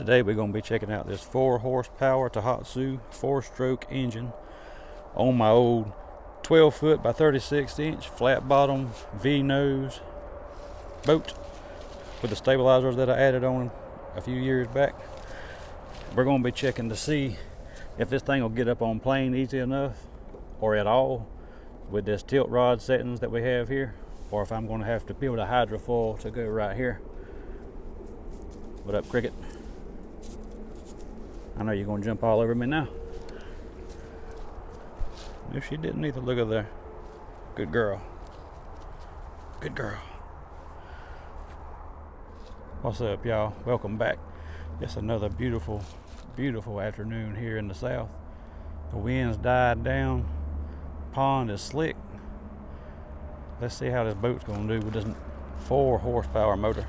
Today we're going to be checking out this 4 horsepower Tohatsu 4-stroke engine on my old 12 foot by 36 inch flat bottom V-nose boat with the stabilizers that I added on a few years back. We're going to be checking to see if this thing will get up on plane easy enough or at all with this tilt rod settings that we have here, or if I'm going to have to build a hydrofoil to go right here. What up, Cricket? I know you're going to jump all over me now. If she didn't either, look at there. Good girl. Good girl. What's up, y'all? Welcome back. It's another beautiful, beautiful afternoon here in the south. The wind's died down. Pond is slick. Let's see how this boat's going to do with this 4 horsepower motor.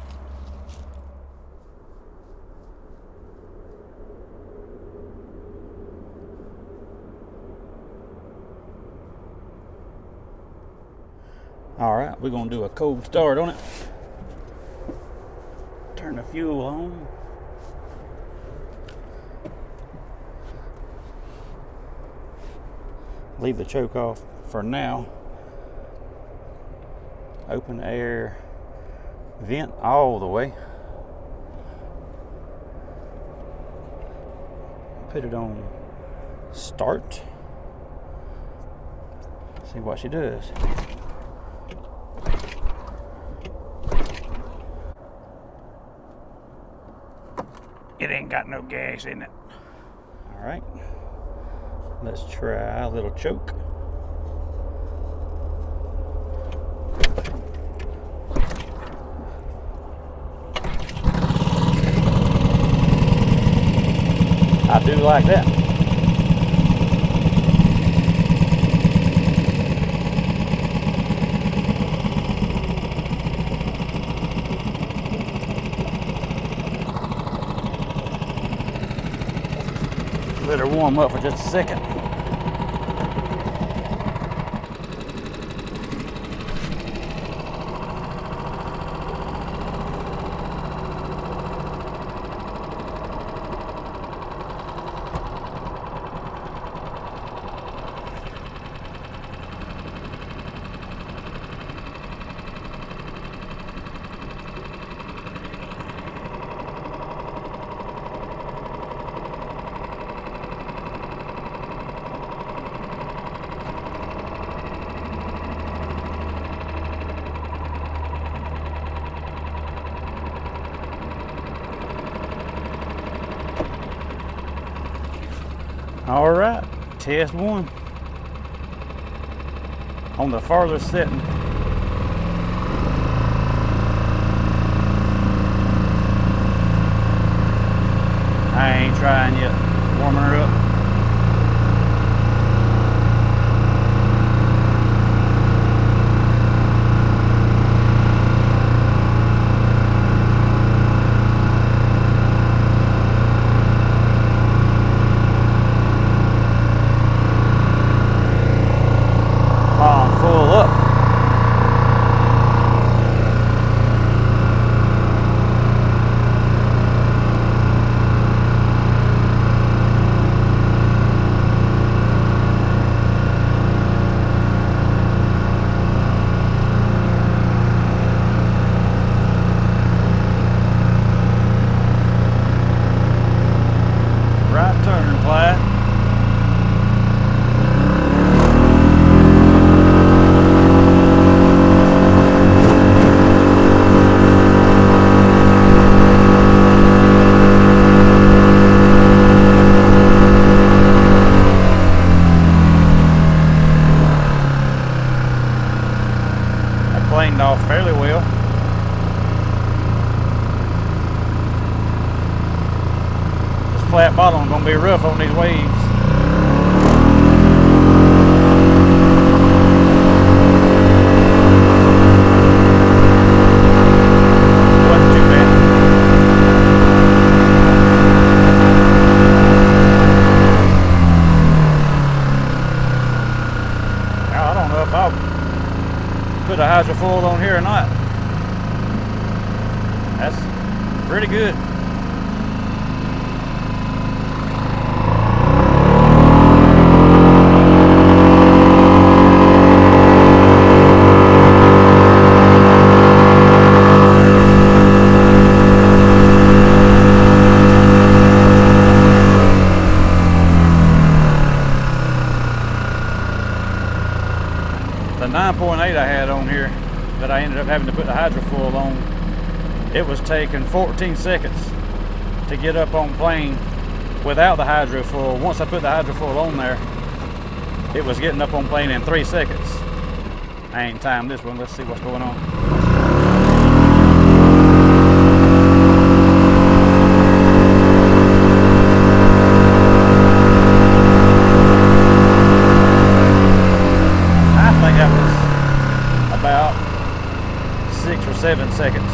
Alright, we're going to do a cold start on it. Turn the fuel on. Leave the choke off for now. Open air vent all the way. Put it on start. See what she does. It ain't got no gas in it. All right, let's try a little choke. I do like that. Let her warm up for just a second. All right, test 1 on the farthest setting. I ain't trying yet, warming her up. Full up. Right turn, Clyde. Planed off fairly well. This flat bottom is going to be rough on these waves. Wasn't too bad. Now, I don't know if I'll put a hydrofoil on here or not. That's pretty good. having to put the hydrofoil on, it was taking 14 seconds to get up on plane without the hydrofoil. Once I put the hydrofoil on there, it was getting up on plane in 3 seconds. I ain't timed this one. Let's see what's going on. I think that was about 6 or 7 seconds.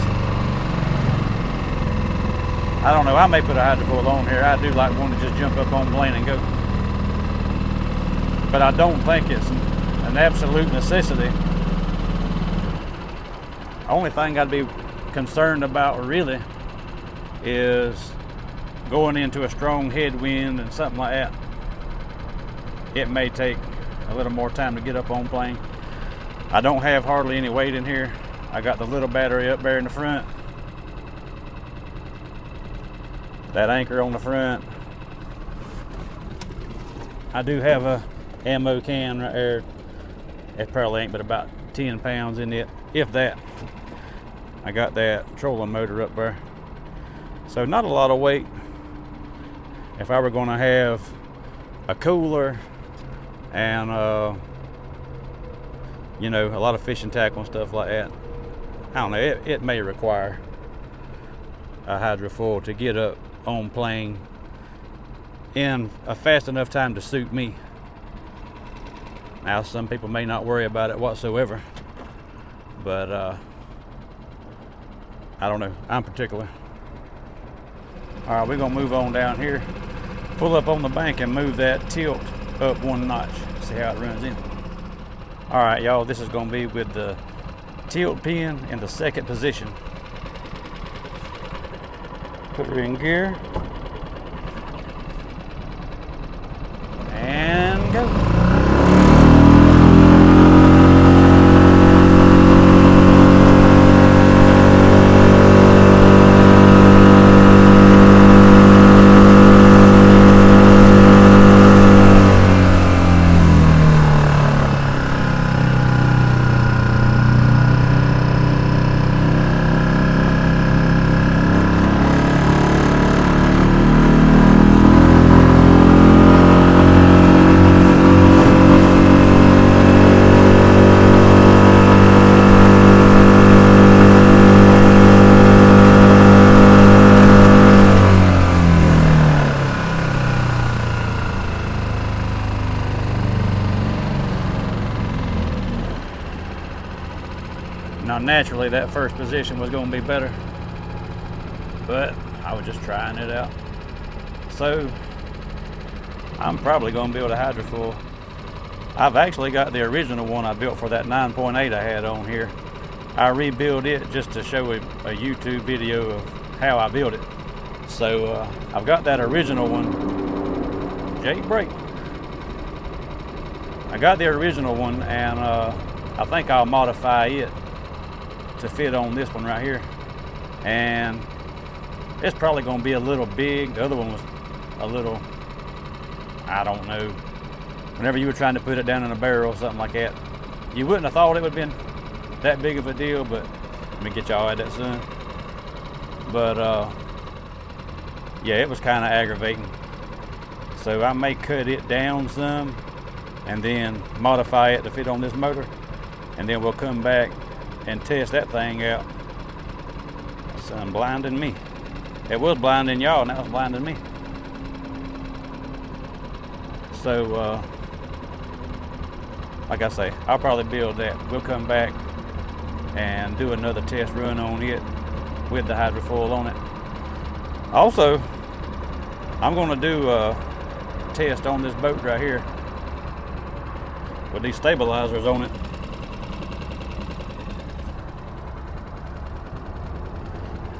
I don't know, I may put a hydrofoil on here. I do like one to just jump up on plane and go. But I don't think it's an absolute necessity. Only thing I'd be concerned about really is going into a strong headwind and something like that. It may take a little more time to get up on plane. I don't have hardly any weight in here. I got the little battery up there in the front. That anchor on the front. I do have a ammo can right there. It probably ain't but about 10 pounds in it, if that. I got that trolling motor up there. So not a lot of weight. If I were gonna have a cooler and you know, a lot of fishing tackle and stuff like that, I don't know, it may require a hydrofoil to get up on plane in a fast enough time to suit me. Now some people may not worry about it whatsoever, but I don't know, I'm particular. All right, we're gonna move on down here, pull up on the bank and move that tilt up 1 notch. See how it runs in. All right, y'all, this is gonna be with the tilt pin in the 2nd position. Put her in gear and go. Now naturally that first position was going to be better, but I was just trying it out. So I'm probably going to build a hydrofoil. I've actually got the original one I built for that 9.8 I had on here. I rebuilt it just to show a YouTube video of how I built it. So I've got that original one. Jake brake. I got the original one, and I think I'll modify it to fit on this one right here. And it's probably going to be a little big. The other one was a little, I don't know, whenever you were trying to put it down in a barrel or something like that, you wouldn't have thought it would have been that big of a deal. But let me get y'all at that sun. But yeah, it was kind of aggravating. So I may cut it down some and then modify it to fit on this motor, and then we'll come back and test that thing out. The sun blinding me. It was blinding y'all, now it's blinding me. So like I say, I'll probably build that. We'll come back and do another test run on it with the hydrofoil on it. Also, I'm going to do a test on this boat right here with these stabilizers on it.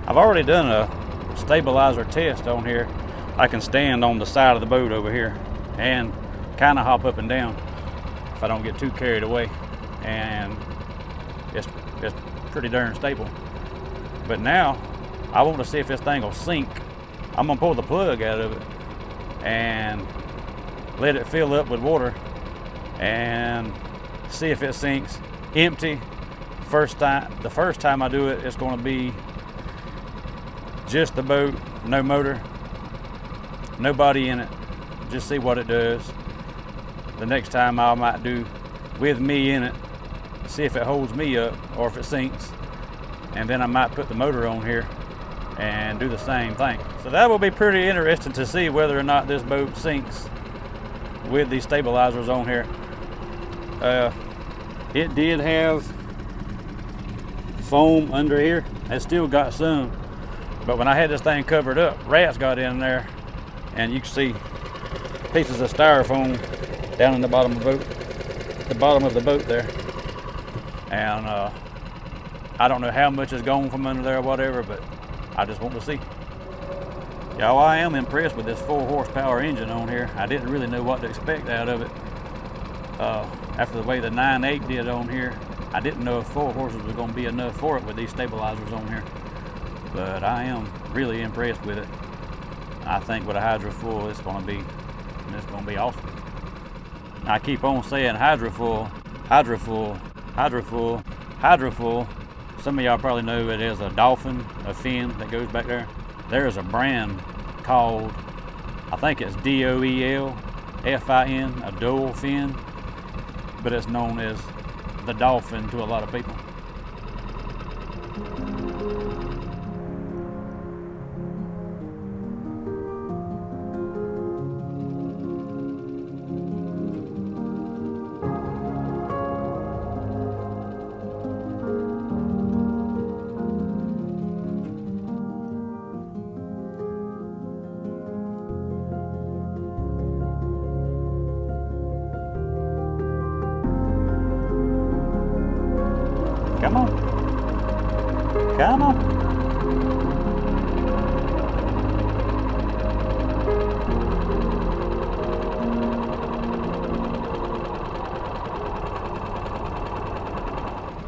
I've already done a stabilizer test on here. I can stand on the side of the boat over here and kind of hop up and down if I don't get too carried away, and it's pretty darn stable. But now I want to see if this thing will sink. I'm gonna pull the plug out of it and let it fill up with water and see if it sinks empty, The first time I do it, it's going to be just the boat, no motor, nobody in it, just see what it does. The next time I might do with me in it, see if it holds me up or if it sinks, and then I might put the motor on here and do the same thing. So that will be pretty interesting to see whether or not this boat sinks with these stabilizers on here. It did have foam under here. It still got some, but when I had this thing covered up, rats got in there, and you can see pieces of styrofoam down in the bottom of the boat there. And I don't know how much is gone from under there or whatever, but I just want to see. Y'all, I am impressed with this 4 horsepower engine on here. I didn't really know what to expect out of it. After the way the 9.8 did on here, I didn't know if 4 horses was going to be enough for it with these stabilizers on here. But I am really impressed with it. I think with a hydro full, it's going to be awesome. I keep on saying hydro full, hydro full, hydro full, hydro full. Some of y'all probably know it as a dolphin, a fin that goes back there. There's a brand called, I think it's DOELFIN, a dual fin, but it's known as the dolphin to a lot of people. Come on. Come on.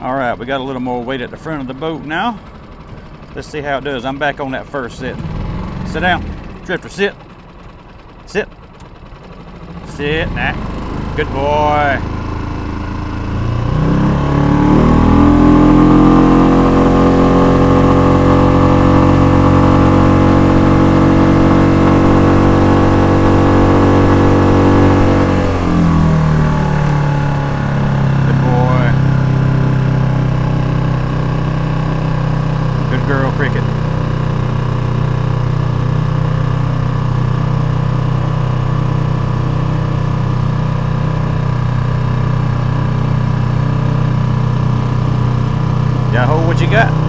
All right, we got a little more weight at the front of the boat now. Let's see how it does. I'm back on that first setting. Sit down. Drifter, sit. Sit. Sit. Nah. Good boy. Girl cricket. Yahoo, what you got?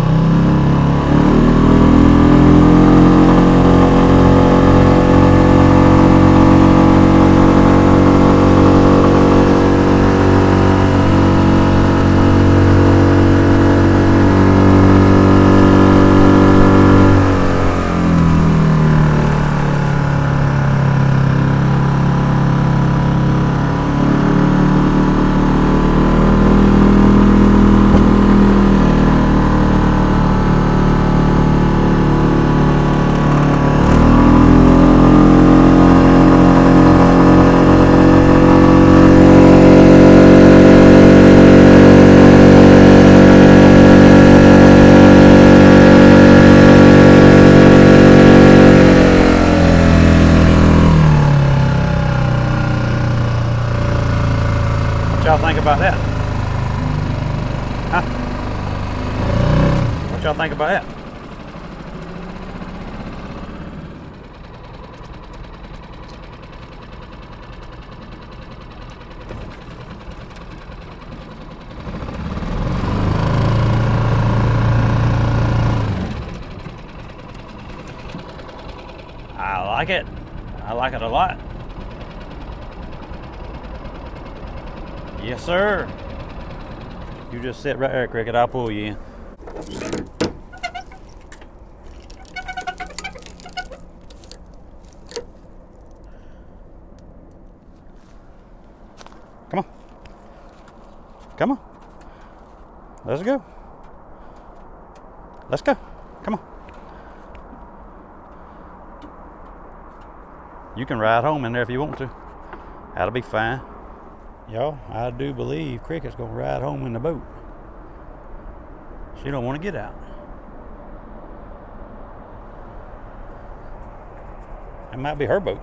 What y'all think about that? Huh? What y'all think about that? I like it. I like it a lot. Yes, sir. You just sit right there, Cricket. I'll pull you in. Come on. Come on. Let's go. Let's go. Come on. You can ride home in there if you want to. That'll be fine. Y'all, I do believe Cricket's gonna ride home in the boat. She don't want to get out. It might be her boat.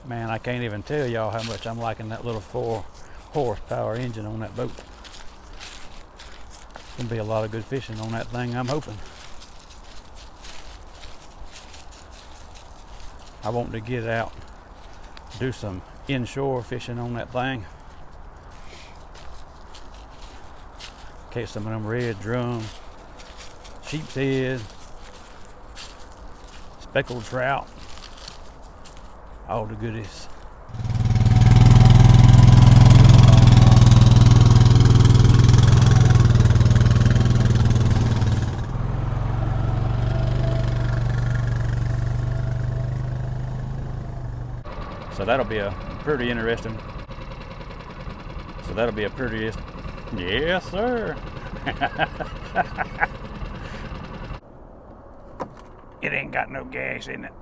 Man, I can't even tell y'all how much I'm liking that little 4 horsepower engine on that boat. Gonna be a lot of good fishing on that thing, I'm hoping. I want to get out, do some inshore fishing on that thing. Catch some of them red drum, sheep's head, speckled trout, all the goodies. So that'll be a pretty interesting. Yes, sir. It ain't got no gas in it.